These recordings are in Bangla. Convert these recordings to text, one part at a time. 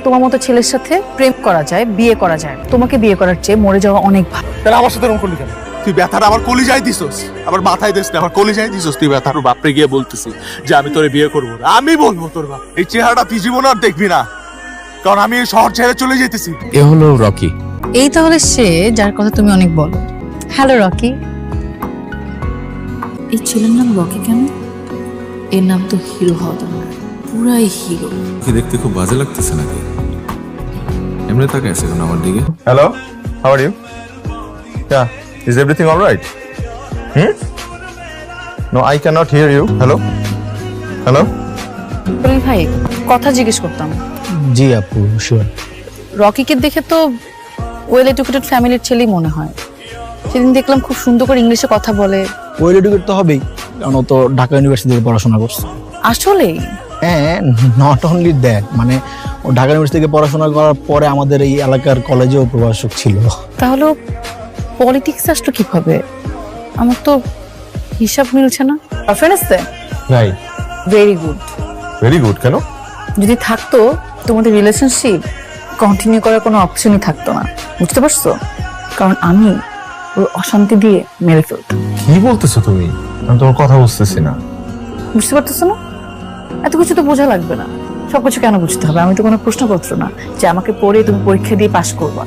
তোমার মতো ছেলের সাথে প্রেম করা যায়, বিয়ে করা যায়। তোমাকে বিয়ে করার চেয়ে মরে যাওয়া অনেক ভালো। তাহলে আমার সাথে এরকম করলি কেন? তুই ব্যথাটা আমার কলিজায় দিছস, আবার মাথায় দিস না, আমার কলিজায় দিছস। তুই ব্যথার বাপরে গিয়ে বলতেছি যে আমি তোরে বিয়ে করবো না। আমি বলবো তোর বাপ এই চেহারাটা তুই জীবনে আর দেখবি না, কারণ আমি এই শহর ছেড়ে চলে যেতেছি। এ হলো রকি। এই তাহলে সে যার কথা তুমি অনেক বলো। Hello Rocky. এই ছেলের নাম রকি কেন? এর নাম তো হিরো হওয়া দরকার, পুরাই হিরো। কি দেখতে খুব বাজে লাগতেছে নাকি? এমনি তাকায় আছে এখন আমার দিকে। Hello, how are you? Yeah, is everything all right? No, I cannot hear you. Hello? Hello? ভাই কথা জিজ্ঞেস করতাম। জি আপু, শিওর। রকিকে দেখে তো ওয়েল এডুকেটেড ফ্যামিলির ছেলেই মনে হয়। সেদিন দেখলাম খুব সুন্দর করে ইংলিশে কথা বলে। ওয়েল এডুকেট তো হবেই, কারণ ও তো ঢাকা ইউনিভার্সিটি থেকে পড়াশোনা করছে। আসলেই? হ্যাঁ, নট অনলি দ্যাট, মানে ও ঢাকা ইউনিভার্সিটি থেকে পড়াশোনা করার পরে আমাদের এই এলাকার কলেজেও প্রভাষক ছিল। তাহলে পলিটিক্স আসলো কিভাবে? আমার তো হিসাব মিলছে না। গার্লফ্রেন্ড আছে? নাই। Very good. ভেরি গুড কেন? যদি থাকতো তোমাদের রিলেশনশিপ কন্টিনিউ করার কোনো অপশনই থাকতো না, বুঝতে পারছো? কারণ আমি ওর অশান্তি দিয়ে মেরে ফেলতাম। কি বলতেছো তুমি? আমি তোমার কথা বুঝতেছি না। বুঝতে পারতেছো না? এত কিছু তো বোঝা লাগবে না। সবকিছু কেন বুঝতে হবে? আমি তো কোনো প্রশ্নপত্র না যে আমাকে পড়ে তুমি পরীক্ষা দিয়ে পাশ করবা।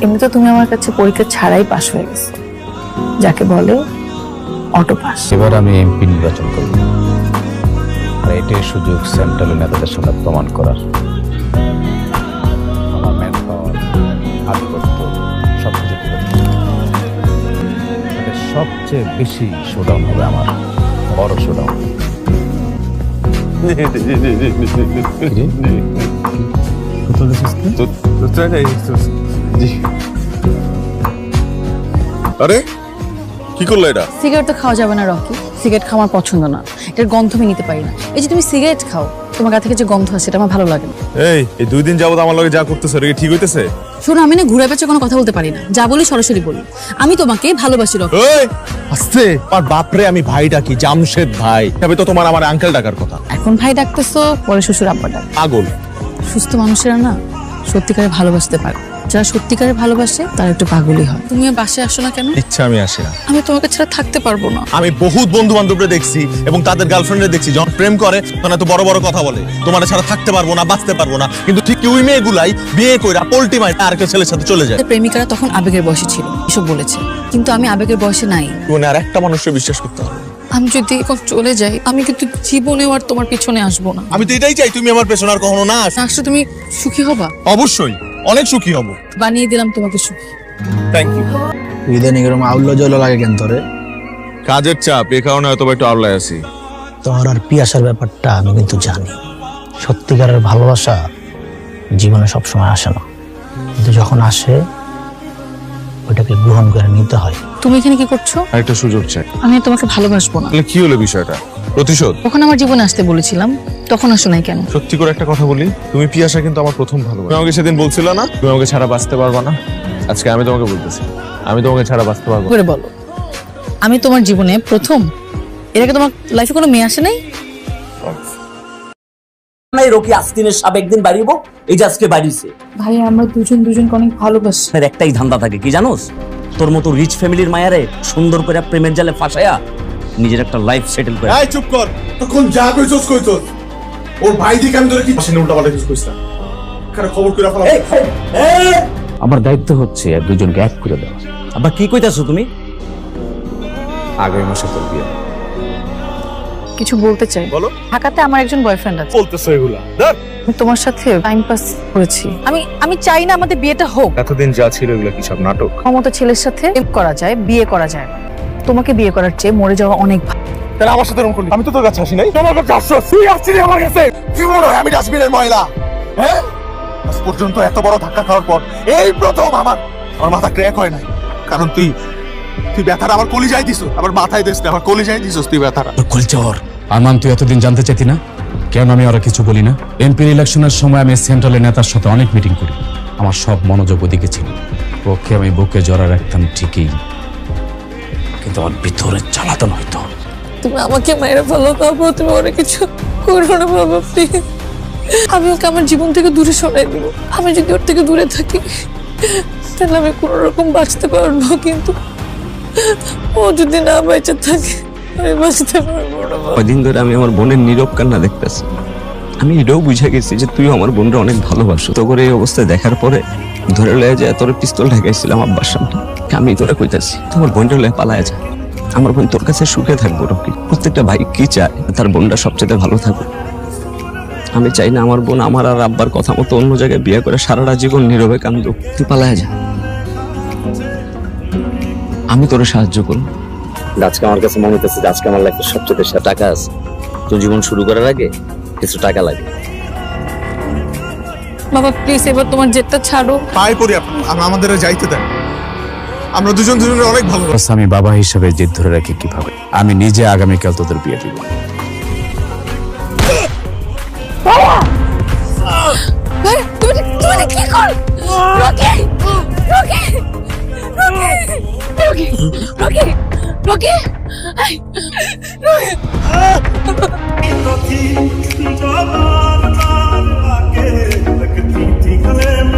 এমনিতে তুমি আমার কাছে পরীক্ষা ছাড়াই পাশ হয়ে গেছো, যাকে বলে অটো পাস। এবার আমি এমপি নির্বাচন করব, আর এটাই সুযোগ সেন্ট্রালের নেতাদের সাথে প্রমাণ করার। আমার ম্যান পাওয়ার, আধিপত্য সবকিছু ঠিক আছে। সবচেয়ে বেশি শোডাউন হবে আমার, বড় শোডাউন। আরে কি করলো এটা? সিগারেট তো খাওয়া যাবে না রকি, সিগারেট খাওয়া আমার পছন্দ না। এটার গন্ধ আমি নিতে পারি না। এই যে তুমি সিগারেট খাও, তোমার গা থেকে যে গন্ধ আসে এটা আমার ভালো লাগে না। এই 2 দিন যাবত আমার লগে যা করতেছ এটা কি ঠিক হইতেছে? শোনো, আমি না ঘুরে পেঁচে কোনো কথা বলতে পারি না। যা বলি সরাসরি বলি। আমি তোমাকে ভালোবাসি রকি। এই আস্তে, আর বাপরে আমি ভাই ডাকি, জামশেদ ভাই। তবে তো তোমার আমার আঙ্কেল ডাকার কথা। এখন ভাই ডাকতেছো, পরে শ্বশুর আব্বা ডাক। পাগল। সুস্থ মানুষেরা না সত্যিকারে ভালোবাসতে পারে। যারা সত্যিকারে ভালোবাসে তারা একটু পাগলই হয়। তুমি বাসায় আসো না কেন? ইচ্ছা আমি আসি না। আমি তোমাকে ছাড়া থাকতে পারবো না। আমি বহুত বন্ধু বান্ধবরে দেখছি এবং তাদের গার্লফ্রেন্ডে দেখছি, যখন প্রেম করে তখন এত বড় বড় কথা বলে, তোমার ছাড়া থাকতে পারবো না, বাঁচতে পারবো না। কিন্তু ঠিক ওই মেয়েগুলাই বিয়ে কইরা পোল্টি মাইরা আর একটা ছেলের সাথে চলে যায়। প্রেমিকারা তখন আবেগের বয়সে ছিল, এসব বলেছে। কিন্তু আমি আবেগের বয়সে নাই। মানে আর একটা মানুষকে বিশ্বাস করতে হবে। আমি যদি এখন চলে যাই, আমি কিন্তু জীবনেও আর তোমার পিছনে আসবো না। আমি তো এটাই চাই, তুমি আমার পেছনে আর কখনো না আসো। আসলে তুমি সুখী হবা? অবশ্যই, অনেক সুখী হব। বানিয়ে দিলাম তোমাকে সুখী। Thank you. ইদানিং এরকম আউল্য জল লাগে কেন তোরে? কাজের চাপ, এ কারণে হয়তো একটু আওলায় আছি। তোর আর পিয়াসার ব্যাপারটা আমি কিন্তু জানি। সত্যিকারের ভালোবাসা জীবনে সবসময় আসে না, কিন্তু যখন আসে ওটাকে গ্রহণ করে নিতে হয়। তুমি এখানে কি করছো? একটা সুযোগ চাই। আমি আর তোমাকে ভালোবাসবো না। তাহলে কি হলো বিষয়টা? প্রতিশোধ? তখন আমার জীবনে আসতে বলেছিলাম, তখন আসো নাই কেন? সত্যি করে একটা কথা বলি, তুমি পিয়াসা কিন্তু আমার প্রথম ভালোবাসা। তুমি আমাকে সেদিন বলছিল না তুমি আমাকে ছাড়া বাঁচতে পারবা না? আজকে আমি তোমাকে বলতেছি, আমি তোমাকে ছাড়া বাঁচতে পারবো না। করে বলো, আমি তোমার জীবনে প্রথম? এর আগে তোমার লাইফে কোনো মেয়ে আসে নাই? নাই রকি আস্তিনের সাপ একদিন বাড়িব, এই যে আজকে বাড়িছে। ভাই আমরা দুজনকে অনেক ভালোবাসি। এর একটাই ধান্দা থাকে, কি জানোস? তোর মতো রিচ ফ্যামিলির মায়ারে সুন্দর করে প্রেমের জালে ফাঁসায়া নিজের একটা লাইফ সেটেল করে। এই চুপ কর, তখন যা কইছস কইছস। ওর ভাই দিকে আমি তোরে কি পাশে উল্টা পাল্টা কিছু কইছ না। কার খবর কইরা ফেলা। আমার দায়িত্ব হচ্ছে দুজনকে এক করে দেওয়া। আবার কি কইতাছো তুমি? আগামী মাসে তোর বিয়ে। কিছু বলতে চাই। বলো। ঢাকাতে আমার একজন বয়ফ্রেন্ড আছে। বলতেছ এগুলা? ধর, আমি তোমার সাথে টাইম পাস করেছি। আমি চাই না আমাদের বিয়েটা হোক। এতদিন যা ছিল এগুলা কি সব নাটক? ক্ষমতা ছেলের সাথে প্রেম করা যায়, বিয়ে করা যায়। তোমাকে বিয়ে করার চেয়ে মরে যাওয়া অনেক ভালো। তাহলে আমার সাথে এরকম করলি? আমি তো তোর কাছে আসি নাই। তোমার কাছে আসছো, তুই আসছিস আমার কাছে। কি মনে হয় আমি ডাস্টবিনের ময়লা? হ্যাঁ, আজ পর্যন্ত এত বড় ধাক্কা খাওয়ার পর এই প্রথম আমার মাথা ক্র্যাক হয় নাই। কারণ তুই ব্যথাটা আমার কলিজায় দিছস, আবার মাথায় দিস না, আমার কলিজায় দিছস তুই ব্যথাটা। আরমান, তুই এতদিন জানতে চাইতি না কেন আমি ওরা কিছু বলি না? এমপির ইলেকশনের সময় আমি সেন্ট্রালের নেতার সাথে অনেক মিটিং করি। আমার সব মনোযোগ ওদিকে ছিল। ওকে আমি বুকে জড়া রাখতাম ঠিকই, কিন্তু ওর ভিতরে জ্বালাতন হইতো। তুমি আমাকে মেরে ফেলো, তারপর তুমি অনেক কিছু করো না বাবা, প্লিজ। আমি ওকে আমার জীবন থেকে দূরে সরাই দেবো। আমি যদি ওর থেকে দূরে থাকি তাহলে আমি কোনো রকম বাঁচতে পারবো, কিন্তু ও যদি না বেঁচে থাকে আমি বাঁচতে পারবো না। কদিন ধরে আমি আমার বোনের নীরব কান্না দেখতেছি। আমি এটাও বুঝে গেছি যে তুই আমার বোনটা অনেক ভালোবাসো। তো করে এই অবস্থায় দেখার পরে ধরে লয়ে যায় তোর পিস্তল ঢাকাইছিলাম আব্বার সামনে। আমি তোরা কইতাছি তোমার বোনটা লয়ে পালায় যা, আমার বোন তোর কাছে সুখে থাকবো। রকি, প্রত্যেকটা ভাই কি চায় তার বোনটা সবচেয়ে ভালো থাকুক। আমি চাই না আমার বোন আমার আর আব্বার কথা মতো অন্য জায়গায় বিয়ে করে সারাটা জীবন নীরবে কান্দুক। তুই পালায় যা, আমি তোর সাহায্য করব। আজকে আমার কাছে মনে হচ্ছে যে আজকে আমার লাইফে সবচেয়ে বেশি টাকা আছে। তোর জীবন শুরু করার আগে কিছু টাকা লাগে। বাবা প্লিজ এবার তোমার জেদটা ছাড়ো। পায়ে পড়ি আমাদের যাইতে দেন, আমরা দুজন দুজনের অনেক ভালো। বাস আমি বাবা হিসেবে জেদ ধরে রাখি কিভাবে? আমি নিজে আগামীকাল তোদের বিয়ে দিব। ভাই তুমি তুমি কি কর? Rocky Rocky Rocky Rocky Rocky Rocky जवान मार लाके लगती थी गले में